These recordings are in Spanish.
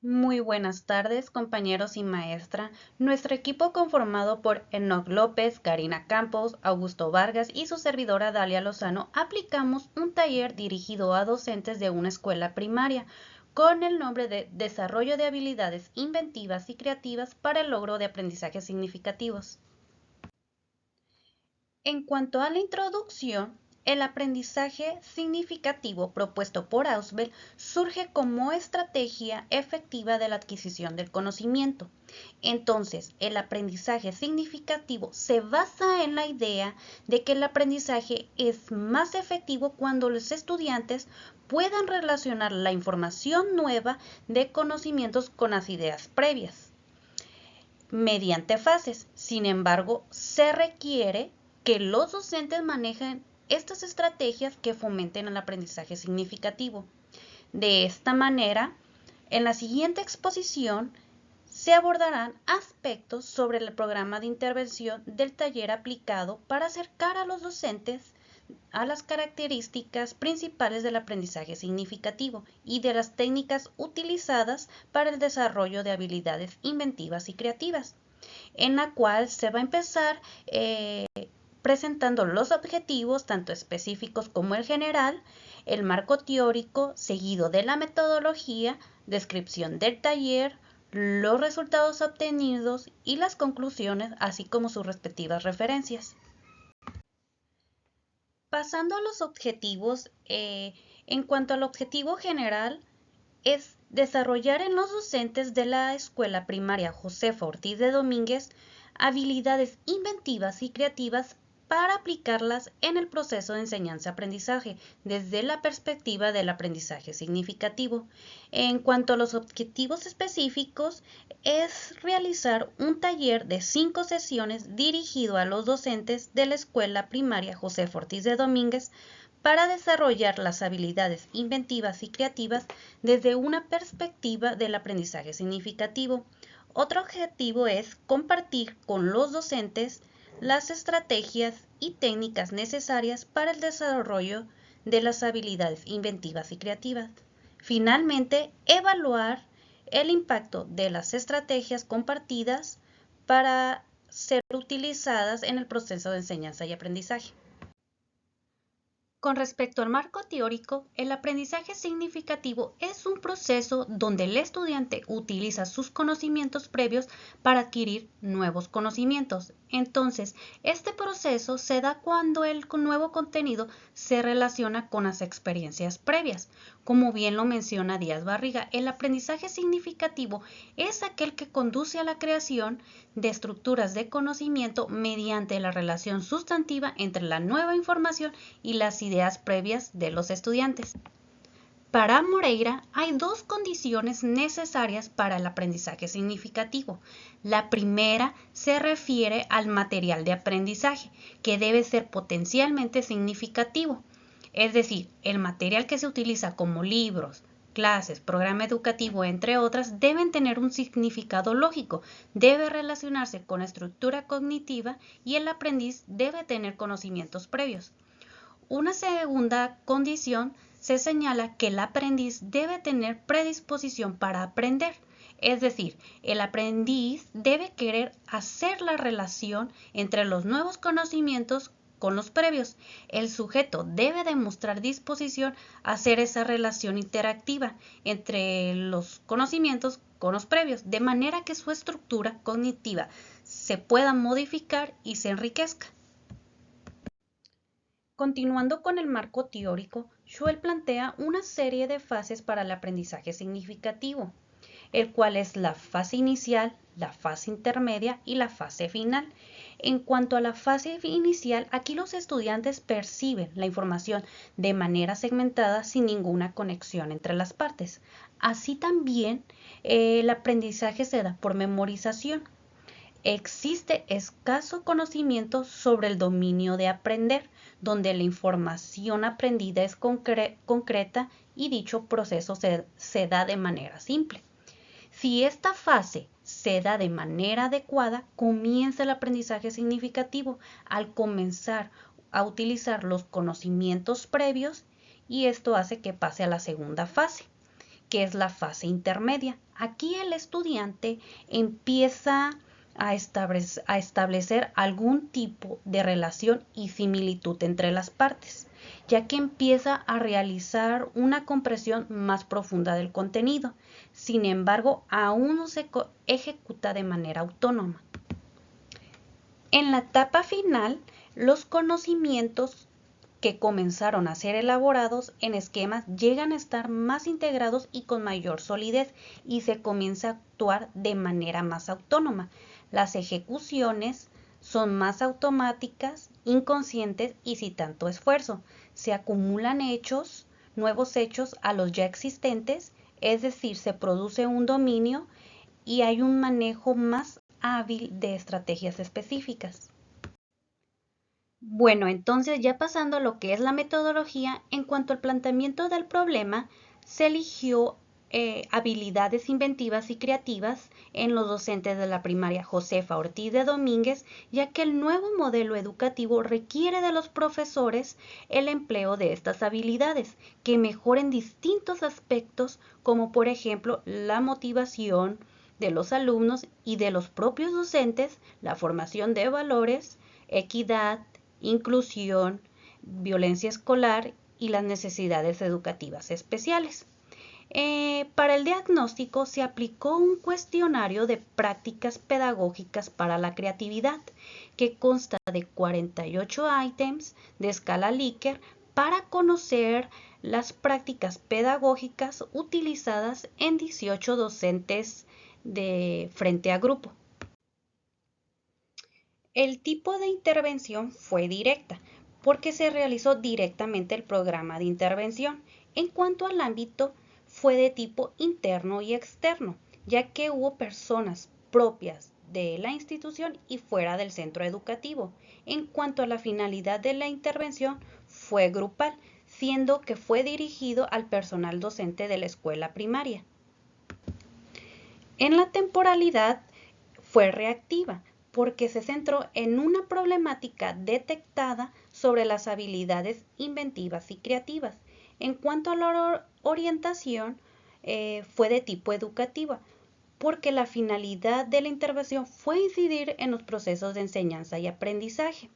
Muy buenas tardes, compañeros y maestra. Nuestro equipo conformado por Enoc López, Karina Campos, Augusto Vargas y su servidora Dalia Lozano aplicamos un taller dirigido a docentes de una escuela primaria con el nombre de Desarrollo de habilidades inventivas y creativas para el logro de aprendizajes significativos. En cuanto a la introducción, el aprendizaje significativo propuesto por Ausubel surge como estrategia efectiva de la adquisición del conocimiento. Entonces, el aprendizaje significativo se basa en la idea de que el aprendizaje es más efectivo cuando los estudiantes puedan relacionar la información nueva de conocimientos con las ideas previas mediante fases. Sin embargo, se requiere que los docentes manejen estas estrategias que fomenten el aprendizaje significativo. De esta manera, en la siguiente exposición se abordarán aspectos sobre el programa de intervención del taller aplicado para acercar a los docentes a las características principales del aprendizaje significativo y de las técnicas utilizadas para el desarrollo de habilidades inventivas y creativas, en la cual se va a empezar presentando los objetivos, tanto específicos como el general, el marco teórico, seguido de la metodología, descripción del taller, los resultados obtenidos y las conclusiones, así como sus respectivas referencias. Pasando a los objetivos, en cuanto al objetivo general, es desarrollar en los docentes de la escuela primaria Josefa Ortiz de Domínguez habilidades inventivas y creativas para aplicarlas en el proceso de enseñanza-aprendizaje desde la perspectiva del aprendizaje significativo. En cuanto a los objetivos específicos, es realizar un taller de 5 sesiones dirigido a los docentes de la escuela primaria Josefa Ortiz de Domínguez para desarrollar las habilidades inventivas y creativas desde una perspectiva del aprendizaje significativo. Otro objetivo es compartir con los docentes las estrategias y técnicas necesarias para el desarrollo de las habilidades inventivas y creativas. Finalmente, evaluar el impacto de las estrategias compartidas para ser utilizadas en el proceso de enseñanza y aprendizaje. Con respecto al marco teórico, el aprendizaje significativo es un proceso donde el estudiante utiliza sus conocimientos previos para adquirir nuevos conocimientos. Entonces, este proceso se da cuando el nuevo contenido se relaciona con las experiencias previas. Como bien lo menciona Díaz Barriga, el aprendizaje significativo es aquel que conduce a la creación de estructuras de conocimiento mediante la relación sustantiva entre la nueva información y las ideas previas de los estudiantes. Para Moreira hay dos condiciones necesarias para el aprendizaje significativo. La primera se refiere al material de aprendizaje, que debe ser potencialmente significativo, es decir, el material que se utiliza como libros, clases, programa educativo, entre otras, deben tener un significado lógico, debe relacionarse con la estructura cognitiva y el aprendiz debe tener conocimientos previos. Una segunda condición se señala que el aprendiz debe tener predisposición para aprender, es decir, el aprendiz debe querer hacer la relación entre los nuevos conocimientos con los previos. El sujeto debe demostrar disposición a hacer esa relación interactiva entre los conocimientos con los previos, de manera que su estructura cognitiva se pueda modificar y se enriquezca. Continuando con el marco teórico, Schwell plantea una serie de fases para el aprendizaje significativo, el cual es la fase inicial, la fase intermedia y la fase final. En cuanto a la fase inicial, aquí los estudiantes perciben la información de manera segmentada sin ninguna conexión entre las partes. Así también el aprendizaje se da por memorización. Existe escaso conocimiento sobre el dominio de aprender, donde la información aprendida es concreta y dicho proceso se da de manera simple. Si esta fase se da de manera adecuada, comienza el aprendizaje significativo al comenzar a utilizar los conocimientos previos y esto hace que pase a la segunda fase, que es la fase intermedia. Aquí el estudiante empieza a establecer algún tipo de relación y similitud entre las partes, ya que empieza a realizar una comprensión más profunda del contenido. Sin embargo, aún no se ejecuta de manera autónoma. En la etapa final, los conocimientos que comenzaron a ser elaborados en esquemas llegan a estar más integrados y con mayor solidez, y se comienza a actuar de manera más autónoma. Las ejecuciones son más automáticas, inconscientes y sin tanto esfuerzo. Se acumulan nuevos hechos a los ya existentes, es decir, se produce un dominio y hay un manejo más hábil de estrategias específicas. Bueno, entonces ya pasando a lo que es la metodología, en cuanto al planteamiento del problema, se eligió habilidades inventivas y creativas en los docentes de la primaria Josefa Ortiz de Domínguez, ya que el nuevo modelo educativo requiere de los profesores el empleo de estas habilidades, que mejoren distintos aspectos, como por ejemplo la motivación de los alumnos y de los propios docentes, la formación de valores, equidad, inclusión, violencia escolar y las necesidades educativas especiales. Para el diagnóstico se aplicó un cuestionario de prácticas pedagógicas para la creatividad, que consta de 48 ítems de escala Likert para conocer las prácticas pedagógicas utilizadas en 18 docentes de frente a grupo. El tipo de intervención fue directa, porque se realizó directamente el programa de intervención. En cuanto al ámbito, fue de tipo interno y externo, ya que hubo personas propias de la institución y fuera del centro educativo. En cuanto a la finalidad de la intervención, fue grupal, siendo que fue dirigido al personal docente de la escuela primaria. En la temporalidad, fue reactiva, porque se centró en una problemática detectada sobre las habilidades inventivas y creativas. En cuanto a la orientación, fue de tipo educativa, porque la finalidad de la intervención fue incidir en los procesos de enseñanza y aprendizaje.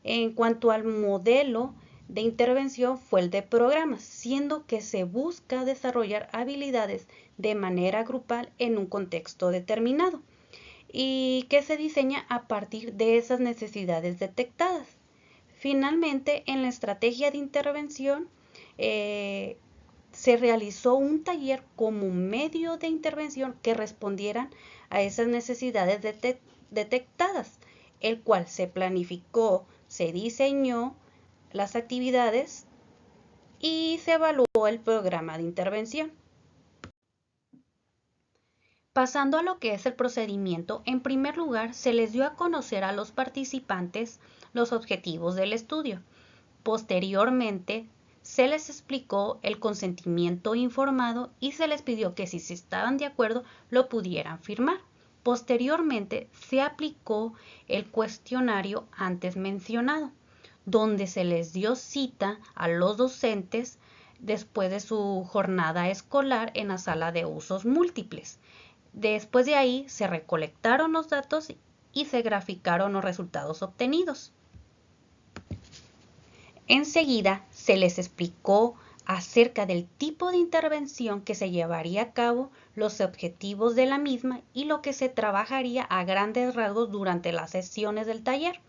En cuanto al modelo de intervención, fue el de programas, siendo que se busca desarrollar habilidades de manera grupal en un contexto determinado, y que se diseña a partir de esas necesidades detectadas. Finalmente, en la estrategia de intervención, se realizó un taller como medio de intervención que respondieran a esas necesidades detectadas, el cual se planificó, se diseñó las actividades y se evaluó el programa de intervención. Pasando a lo que es el procedimiento, en primer lugar se les dio a conocer a los participantes los objetivos del estudio. Posteriormente, se les explicó el consentimiento informado y se les pidió que si estaban de acuerdo lo pudieran firmar. Posteriormente, se aplicó el cuestionario antes mencionado, donde se les dio cita a los docentes después de su jornada escolar en la sala de usos múltiples. Después de ahí se recolectaron los datos y se graficaron los resultados obtenidos. Enseguida se les explicó acerca del tipo de intervención que se llevaría a cabo, los objetivos de la misma y lo que se trabajaría a grandes rasgos durante las sesiones del taller.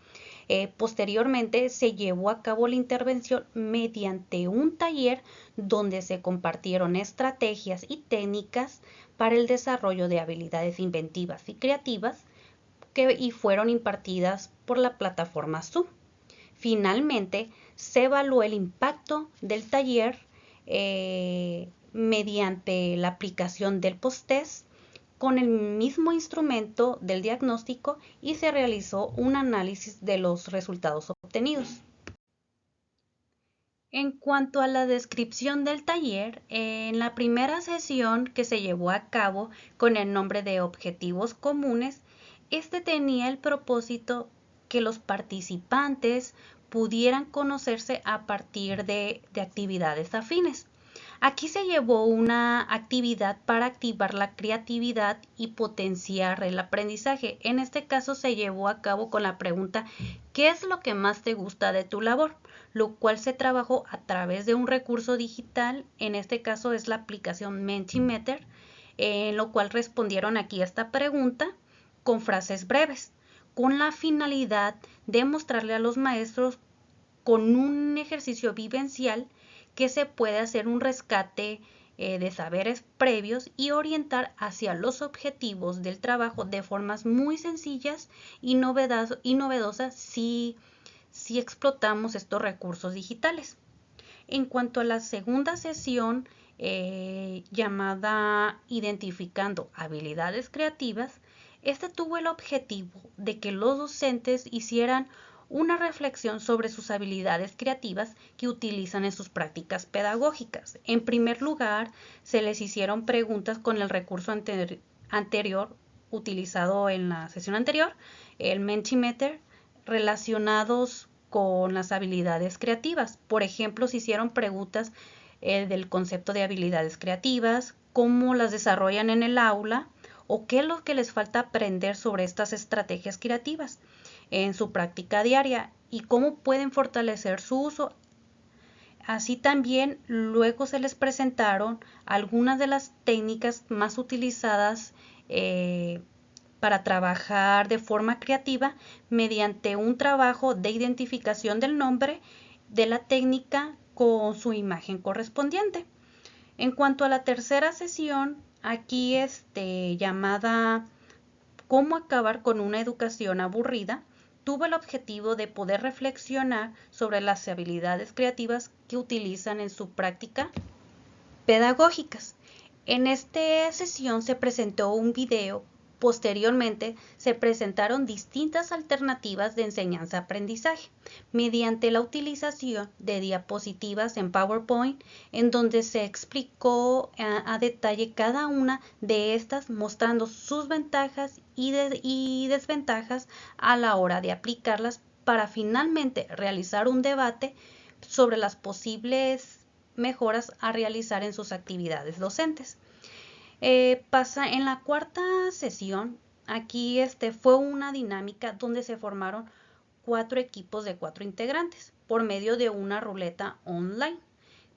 Posteriormente se llevó a cabo la intervención mediante un taller donde se compartieron estrategias y técnicas para el desarrollo de habilidades inventivas y creativas y fueron impartidas por la plataforma Zoom. Finalmente, se evaluó el impacto del taller mediante la aplicación del post-test con el mismo instrumento del diagnóstico y se realizó un análisis de los resultados obtenidos. En cuanto a la descripción del taller, en la primera sesión que se llevó a cabo con el nombre de Objetivos Comunes, este tenía el propósito que los participantes pudieran conocerse a partir de actividades afines. Aquí se llevó una actividad para activar la creatividad y potenciar el aprendizaje. En este caso se llevó a cabo con la pregunta ¿qué es lo que más te gusta de tu labor? Lo cual se trabajó a través de un recurso digital, en este caso es la aplicación Mentimeter, en lo cual respondieron aquí a esta pregunta con frases breves, con la finalidad de mostrarle a los maestros con un ejercicio vivencial que se puede hacer un rescate de saberes previos y orientar hacia los objetivos del trabajo de formas muy sencillas y novedosas si explotamos estos recursos digitales. En cuanto a la segunda sesión, llamada Identificando habilidades creativas, este tuvo el objetivo de que los docentes hicieran una reflexión sobre sus habilidades creativas que utilizan en sus prácticas pedagógicas. En primer lugar, se les hicieron preguntas con el recurso anterior utilizado en la sesión anterior, el Mentimeter, relacionados con las habilidades creativas. Por ejemplo, se hicieron preguntas del concepto de habilidades creativas, cómo las desarrollan en el aula o qué es lo que les falta aprender sobre estas estrategias creativas en su práctica diaria y cómo pueden fortalecer su uso. Así también luego se les presentaron algunas de las técnicas más utilizadas para trabajar de forma creativa mediante un trabajo de identificación del nombre de la técnica con su imagen correspondiente. En cuanto a la tercera sesión, aquí llamada ¿Cómo acabar con una educación aburrida?, tuvo el objetivo de poder reflexionar sobre las habilidades creativas que utilizan en su práctica pedagógicas. En esta sesión se presentó un video. Posteriormente se presentaron distintas alternativas de enseñanza-aprendizaje mediante la utilización de diapositivas en PowerPoint, en donde se explicó a detalle cada una de estas, mostrando sus ventajas y desventajas a la hora de aplicarlas para finalmente realizar un debate sobre las posibles mejoras a realizar en sus actividades docentes. Pasa en la cuarta sesión, aquí fue una dinámica donde se formaron 4 equipos de 4 integrantes por medio de una ruleta online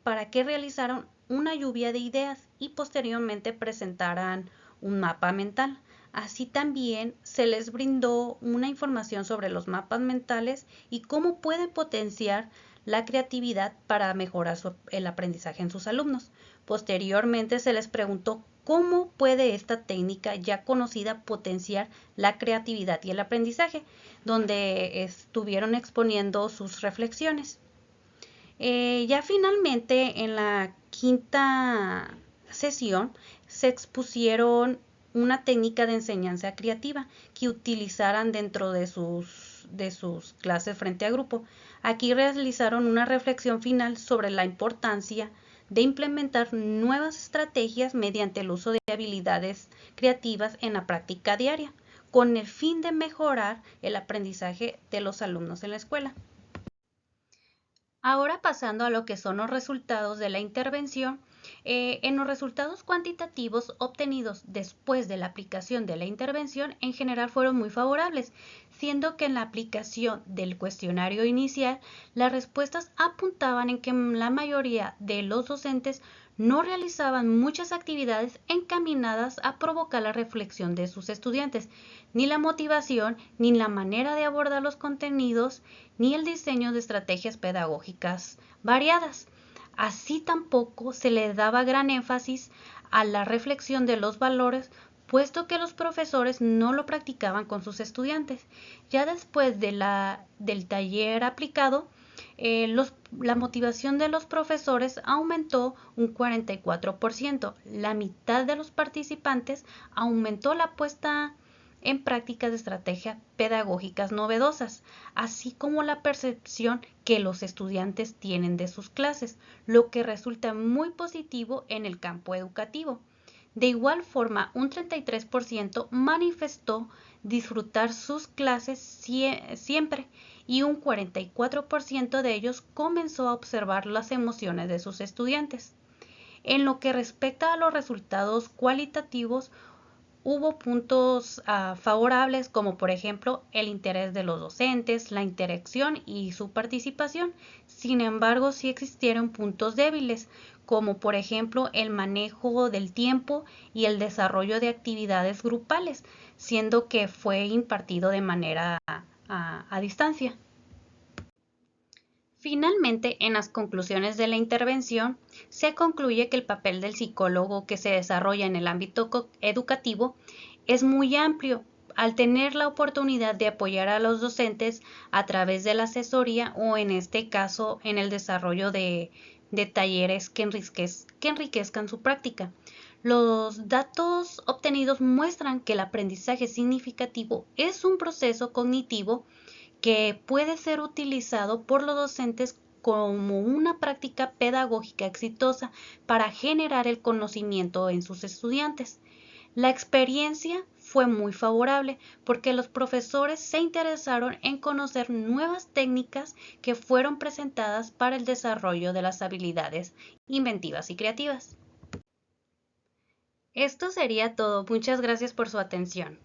para que realizaran una lluvia de ideas y posteriormente presentaran un mapa mental. Así también se les brindó una información sobre los mapas mentales y cómo pueden potenciar la creatividad para mejorar el aprendizaje en sus alumnos. Posteriormente se les preguntó cómo puede esta técnica ya conocida potenciar la creatividad y el aprendizaje, donde estuvieron exponiendo sus reflexiones. Ya finalmente en la quinta sesión se expusieron una técnica de enseñanza creativa que utilizaran dentro de sus clases frente a grupo. Aquí realizaron una reflexión final sobre la importancia de implementar nuevas estrategias mediante el uso de habilidades creativas en la práctica diaria, con el fin de mejorar el aprendizaje de los alumnos en la escuela. Ahora pasando a lo que son los resultados de la intervención, en los resultados cuantitativos obtenidos después de la aplicación de la intervención en general fueron muy favorables, siendo que en la aplicación del cuestionario inicial las respuestas apuntaban en que la mayoría de los docentes no realizaban muchas actividades encaminadas a provocar la reflexión de sus estudiantes, ni la motivación, ni la manera de abordar los contenidos, ni el diseño de estrategias pedagógicas variadas. Así tampoco se le daba gran énfasis a la reflexión de los valores, puesto que los profesores no lo practicaban con sus estudiantes. Ya después del taller aplicado, la motivación de los profesores aumentó un 44%. La mitad de los participantes aumentó la puesta en prácticas de estrategias pedagógicas novedosas, así como la percepción que los estudiantes tienen de sus clases, lo que resulta muy positivo en el campo educativo. De igual forma, un 33% manifestó disfrutar sus clases siempre y un 44% de ellos comenzó a observar las emociones de sus estudiantes. En lo que respecta a los resultados cualitativos, hubo puntos favorables como por ejemplo el interés de los docentes, la interacción y su participación. Sin embargo, sí existieron puntos débiles como por ejemplo el manejo del tiempo y el desarrollo de actividades grupales, siendo que fue impartido de manera a distancia. Finalmente, en las conclusiones de la intervención, se concluye que el papel del psicólogo que se desarrolla en el ámbito educativo es muy amplio, al tener la oportunidad de apoyar a los docentes a través de la asesoría o en este caso en el desarrollo de talleres que enriquezcan su práctica. Los datos obtenidos muestran que el aprendizaje significativo es un proceso cognitivo que puede ser utilizado por los docentes como una práctica pedagógica exitosa para generar el conocimiento en sus estudiantes. La experiencia fue muy favorable porque los profesores se interesaron en conocer nuevas técnicas que fueron presentadas para el desarrollo de las habilidades inventivas y creativas. Esto sería todo. Muchas gracias por su atención.